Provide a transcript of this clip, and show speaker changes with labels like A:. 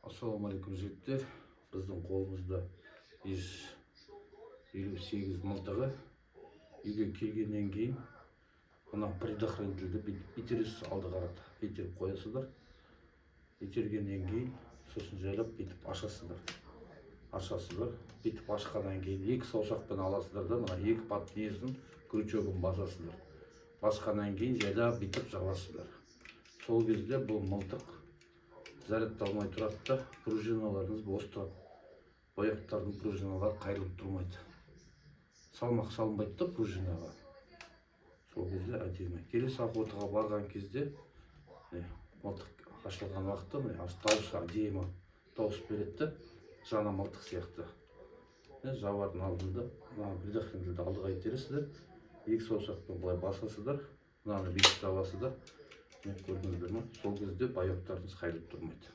A: Ассалаумағалейкум жігіттер. Біздің қолымызда 158 мылтығы. Үйге келгеннен кейін мына предохранительді итересіз алды қарата. Итеріп қоясыздар. Итергеннен кейін сосын жайлап битіп ашасыздар. Битіп ашқаннан кейін екі саусақпен аласыздар да, мына екі пат несін крючогын басасыздар. Басқаннан кейін жайлап битіп жабасыздар. Сол кезде бұл мылтық зарядталмай тұрады да, пружиналарыңыз бос тұрады. Бояқтардың пружиналары қайрылып тұрмайды. Салмақ салынбайды да пружинаға. Сол кезде әдемі. Келесі охотаға барған кезде мылтық ашылған уақытта дауысы әдемі дауыс береді, жаңа мылтық сияқты. Жабардың алдында предохранительді алдыға итересіздер, екі саусақпен былай басасыздар, мынаны бүйтіп жабасыздар. Көрдіңіздер ме? Сол кезде бояқтарыңыз қайрылып тұрмайды.